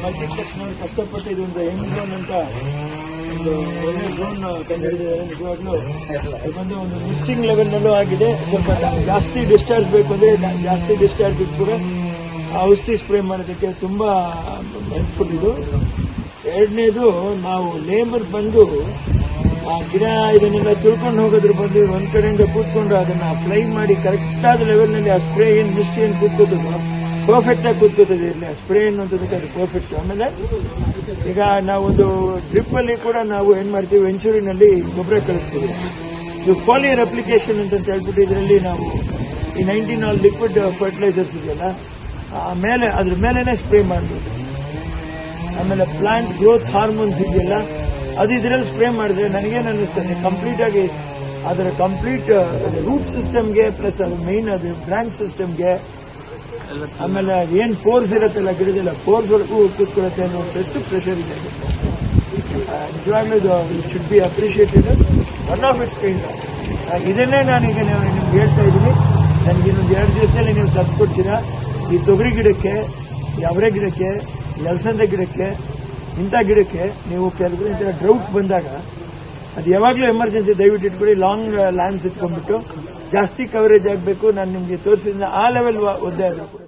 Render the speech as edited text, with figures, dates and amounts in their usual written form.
ಮಲ್ಟಿಪ್ಲೆಕ್ಸ್ನವರು ಕಷ್ಟಪಟ್ಟು ಇದೊಂದು ಹೆಂಗ್ ಡ್ರೋನ್ ಅಂತ ಒಂದು ಒಳ್ಳೆ ಡ್ರೋನ್ ಕಂಡುಹಿಡಿದಿದ್ದಾರೆ. ನಿಜವಾಗ್ಲೂ ಅದು ಬಂದು ಒಂದು ಮಿಸ್ಟಿಂಗ್ ಲೆವೆಲ್ನಲ್ಲೂ ಆಗಿದೆ. ಸ್ವಲ್ಪ ಜಾಸ್ತಿ ಡಿಸ್ಚಾರ್ಜ್ ಬೇಕು ಅಂದ್ರೆ ಜಾಸ್ತಿ ಡಿಸ್ಚಾರ್ಜ್ ಕೂಡ ಔಷಧಿ ಸ್ಪ್ರೇ ಮಾಡೋದಕ್ಕೆ ತುಂಬಾ ಹೆಲ್ಪ್ಫುಲ್ ಇದು. ಎರಡನೇದು, ನಾವು ಲೇಬರ್ ಬಂದು ಆ ಗಿಡ ಇದನ್ನೆಲ್ಲ ತಿಳ್ಕೊಂಡು ಹೋಗೋದ್ರ ಬಂದು ಒಂದ್ ಕಡೆಯಿಂದ ಕೂತ್ಕೊಂಡು ಅದನ್ನ ಫ್ಲೈ ಮಾಡಿ ಕರೆಕ್ಟ್ ಆದ ಲೆವೆಲ್ನಲ್ಲಿ ಆ ಸ್ಪ್ರೇ ಏನ್ ಮಿಸ್ಟ್ ಏನ್ ಕೂತ್ಕೋತದೋ ಪರ್ಫೆಕ್ಟ್ ಆಗಿ ಕೂತ್ಕೋತದೆ. ಇರಲಿ ಆ ಸ್ಪ್ರೇ ಅನ್ನೋದಕ್ಕೆ ಅದು ಪರ್ಫೆಕ್ಟ್. ಆಮೇಲೆ ಈಗ ನಾವೊಂದು ಡ್ರಿಪ್ ಅಲ್ಲಿ ಕೂಡ ನಾವು ಏನ್ ಮಾಡ್ತೀವಿ, ವೆಂಚೂರಿನಲ್ಲಿ ಗೊಬ್ಬರ ಕಳಿಸ್ತೀವಿ. ಇದು ಫಾಲಿಯರ್ ಅಪ್ಲಿಕೇಶನ್ ಅಂತ ಹೇಳ್ಬಿಟ್ಟು ಇದರಲ್ಲಿ ನಾವು ಈ 19 ಆಲ್ ಲಿಕ್ವಿಡ್ ಫರ್ಟಿಲೈಸರ್ಸ್ ಇದೆಯಲ್ಲ ಮೇಲೆ ಅದ್ರ ಮೇಲೆನೆ ಸ್ಪ್ರೇ ಮಾಡಬೇಕು. ಆಮೇಲೆ ಪ್ಲಾಂಟ್ ಗ್ರೋತ್ ಹಾರ್ಮೋನ್ಸ್ ಇದೆಯಲ್ಲ ಅದು ಇದರಲ್ಲಿ ಸ್ಪ್ರೇ ಮಾಡಿದ್ರೆ ನನಗೇನು ಅನ್ನಿಸ್ತದೆ, ಕಂಪ್ಲೀಟ್ ಆಗಿ ಅದರ ಕಂಪ್ಲೀಟ್ ರೂಟ್ ಸಿಸ್ಟಮ್ಗೆ ಪ್ಲಸ್ ಅದು ಮೈನ್ ಅದು ಬ್ರಾಂಚ್ ಸಿಸ್ಟಮ್ಗೆ, ಆಮೇಲೆ ಏನ್ ಪೋರ್ಸ್ ಇರುತ್ತಲ್ಲ ಗಿಡದಲ್ಲ ಪೋರ್ಸ್ ವರೆಗೂ ಕೂತ್ಕೊಳ್ಳುತ್ತೆ ಅನ್ನೋಷ್ಟು ಪ್ರೆಷರ್ ಇದೆ. ನಿಜವಾಗ್ಲೂ ಇದು should be appreciated, one of it's kind. ಇದನ್ನೇ ನಾನೀಗ ನಿಮ್ಗೆ ಹೇಳ್ತಾ ಇದ್ದೀನಿ. ನನಗೆ ಇನ್ನೊಂದು 2 ದಿವಸದಲ್ಲಿ ನೀವು ತಂದುಕೊಡ್ತೀರಾ ಈ ತೊಗರಿ ಗಿಡಕ್ಕೆ, ಈ ಅವರೆ ಗಿಡಕ್ಕೆ, ಈ ಅಲಸಂದೆ ಗಿಡಕ್ಕೆ, ಇಂಥ ಗಿಡಕ್ಕೆ ನೀವು ಕೆಲವರು ಇಂಥ ಡ್ರೌಟ್ ಬಂದಾಗ ಅದು ಯಾವಾಗಲೂ ಎಮರ್ಜೆನ್ಸಿ ದಯವಿಟ್ಟು ಇಟ್ಕೊಳ್ಳಿ. ಲಾಂಗ್ ಲ್ಯಾಂಡ್ಸ್ ಇಟ್ಕೊಂಡ್ಬಿಟ್ಟು ಜಾಸ್ತಿ ಕವರೇಜ್ ಆಗಬೇಕು. ನಾನು ನಿಮಗೆ ತೋರಿಸಿದ ಆ ಲೆವೆಲ್ ಒದ್ದೆ ಆಗಬೇಕು.